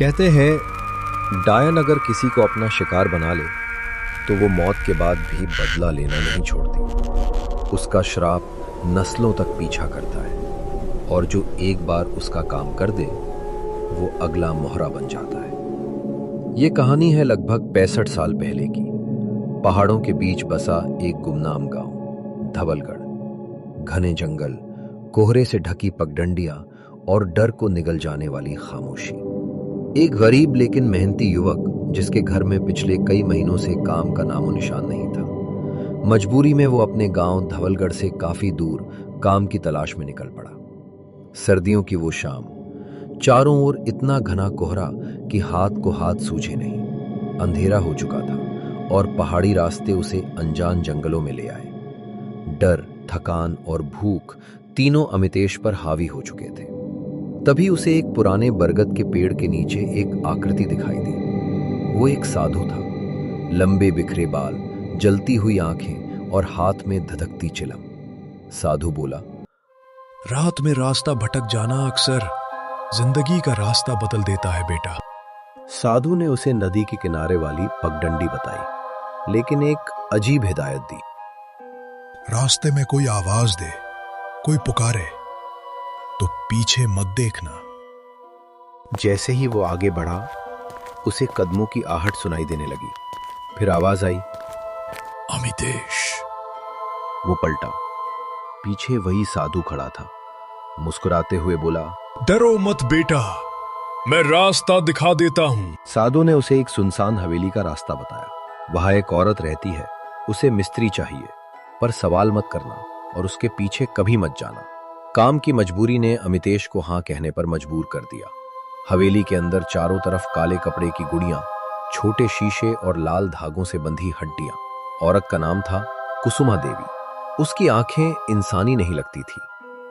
कहते हैं डायन अगर किसी को अपना शिकार बना ले तो वो मौत के बाद भी बदला लेना नहीं छोड़ती। उसका श्राप नस्लों तक पीछा करता है और जो एक बार उसका काम कर दे वो अगला मोहरा बन जाता है। ये कहानी है लगभग 65 साल पहले की। पहाड़ों के बीच बसा एक गुमनाम गांव धवलगढ़। घने जंगल, कोहरे से ढकी पगडंडियां और डर को निगल जाने वाली खामोशी। एक गरीब लेकिन मेहनती युवक जिसके घर में पिछले कई महीनों से काम का नामो निशान नहीं था। मजबूरी में वो अपने गांव धवलगढ़ से काफी दूर काम की तलाश में निकल पड़ा। सर्दियों की वो शाम, चारों ओर इतना घना कोहरा कि हाथ को हाथ सूझे नहीं। अंधेरा हो चुका था और पहाड़ी रास्ते उसे अनजान जंगलों में ले आए। डर, थकान और भूख तीनों अमितेश पर हावी हो चुके थे। तभी उसे एक पुराने बरगद के पेड़ के नीचे एक आकृति दिखाई दी। वो एक साधु था। लंबे बिखरे बाल, जलती हुई आंखें और हाथ में धधकती चिलम। साधु बोला, रात में रास्ता भटक जाना अक्सर जिंदगी का रास्ता बदल देता है बेटा। साधु ने उसे नदी के किनारे वाली पगडंडी बताई, लेकिन एक अजीब हिदायत दी। रास्ते में कोई आवाज दे, कोई पुकारे तो पीछे मत देखना। जैसे ही वो आगे बढ़ा, उसे कदमों की आहट सुनाई देने लगी। फिर आवाज आई, अमितेश। वो पलटा। पीछे वही साधु खड़ा था। मुस्कुराते हुए बोला, डरो मत बेटा, मैं रास्ता दिखा देता हूं। साधु ने उसे एक सुनसान हवेली का रास्ता बताया। वहां एक औरत रहती है, उसे मिस्त्री चाहिए, पर सवाल मत करना और उसके पीछे कभी मत जाना। काम की मजबूरी ने अमितेश को हां कहने पर मजबूर कर दिया। हवेली के अंदर चारों तरफ काले कपड़े की गुड़ियां, छोटे शीशे और लाल धागों से बंधी हड्डियां। औरत का नाम था कुसुमा देवी। उसकी आंखें इंसानी नहीं लगती थी।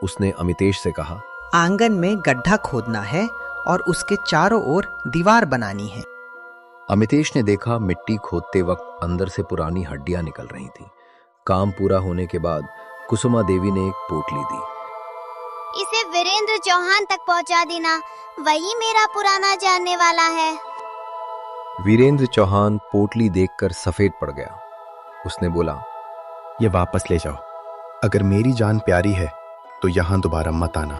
उसने अमितेश से कहा, आंगन में गड्ढा खोदना है और उसके चारों ओर दीवार बनानी है। अमितेश ने देखा मिट्टी खोदते वक्त अंदर से पुरानी हड्डियां निकल रही थीं। काम पूरा होने के बाद कुसुमा देवी ने एक पोटली दी। इसे वीरेंद्र चौहान तक पहुंचा देना, वही मेरा पुराना जानने वाला है। वीरेंद्र चौहान पोटली देखकर सफेद पड़ गया। उसने बोला, ये वापस ले जाओ। अगर मेरी जान प्यारी है तो यहां दोबारा मत आना।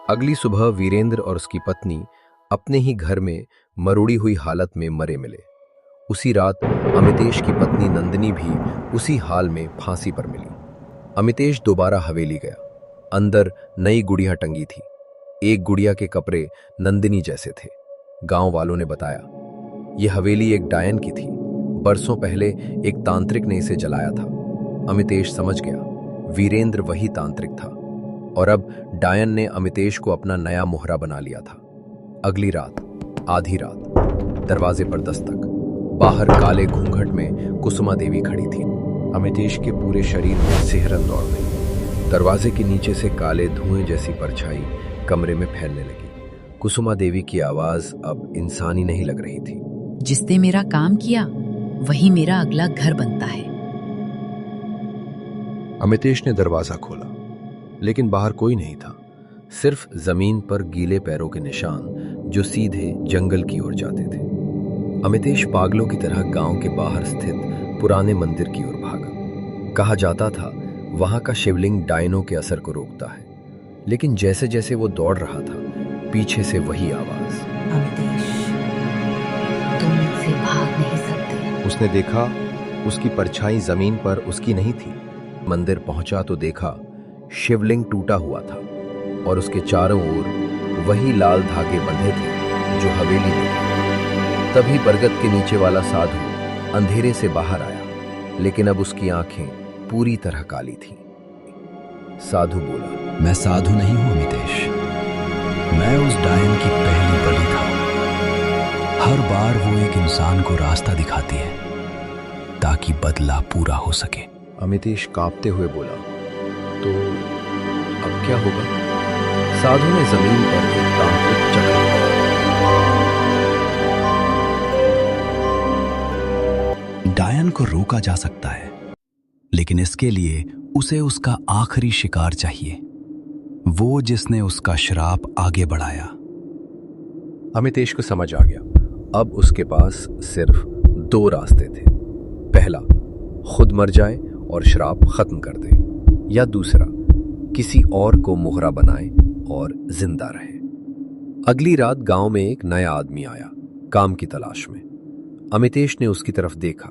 अगली सुबह वीरेंद्र और उसकी पत्नी अपने ही घर में मरोड़ी हुई हालत में मरे मिले। उसी रात अमितेश की पत्नी नंदिनी भी उसी हाल में फांसी पर मिली। अमितेश दोबारा हवेली गया। अंदर नई गुड़िया टंगी थी। एक गुड़िया के कपड़े नंदिनी जैसे थे। गांव वालों ने बताया, यह हवेली एक डायन की थी। बरसों पहले एक तांत्रिक ने इसे जलाया था। अमितेश समझ गया, वीरेंद्र वही तांत्रिक था और अब डायन ने अमितेश को अपना नया मोहरा बना लिया था। अगली रात, आधी रात, दरवाजे पर दस्तक। बाहर काले घूंघट में कुसुमा देवी खड़ी थी। अमितेश के पूरे शरीर में सिहरन दौड़ गई। दरवाजे के नीचे से काले धुएं जैसी परछाई कमरे में फैलने लगी। कुसुमा देवी की आवाज अब इंसानी नहीं लग रही थी। जिसने मेरा काम किया वही मेरा अगला घर बनता है। अमितेश ने दरवाजा खोला, लेकिन बाहर कोई नहीं था। सिर्फ जमीन पर गीले पैरों के निशान जो सीधे जंगल की ओर जाते थे। अमितेश पागलों की तरह गांव के बाहर स्थित पुराने मंदिर की ओर भागा। कहा जाता था वहां का शिवलिंग डायनों के असर को रोकता है, लेकिन जैसे जैसे वो दौड़ रहा था, पीछे से वही आवाज, अमितेश, तुम मुझसे भाग नहीं सकते। उसने देखा उसकी परछाई जमीन पर उसकी नहीं थी। मंदिर पहुंचा तो देखा शिवलिंग टूटा हुआ था और उसके चारों ओर वही लाल धागे बंधे थे जो हवेली में थे। तभी बरगद के नीचे वाला साधु अंधेरे से बाहर आया, लेकिन अब उसकी आंखें पूरी तरह काली थीं। साधु बोला, मैं साधु नहीं हूं अमितेश, मैं उस डायन की पहली बलि था। हर बार वो एक इंसान को रास्ता दिखाती है ताकि बदला पूरा हो सके। अमितेश कांपते हुए बोला, तो अब क्या होगा? साधु ने जमीन पर एक तांत्रिक चक्र लगाया। डायन को रोका जा सकता है, लेकिन इसके लिए उसे उसका आखिरी शिकार चाहिए, वो जिसने उसका श्राप आगे बढ़ाया। अमितेश को समझ आ गया, अब उसके पास सिर्फ 2 रास्ते थे। पहला, खुद मर जाए और श्राप खत्म कर दे, या दूसरा, किसी और को मोहरा बनाए और जिंदा रहे। अगली रात गांव में एक नया आदमी आया, काम की तलाश में। अमितेश ने उसकी तरफ देखा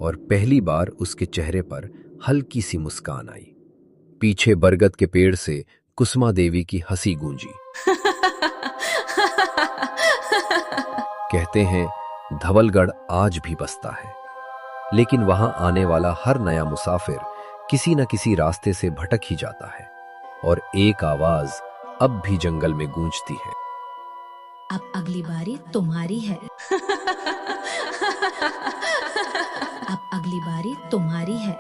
और पहली बार उसके चेहरे पर हल्की सी मुस्कान आई। पीछे बरगद के पेड़ से कुसुमा देवी की हंसी गूंजी। कहते हैं धवलगढ़ आज भी बसता है, लेकिन वहां आने वाला हर नया मुसाफिर किसी न किसी रास्ते से भटक ही जाता है, और एक आवाज अब भी जंगल में गूंजती है, अब अगली बारी तुम्हारी है। अब अगली बारी तुम्हारी है।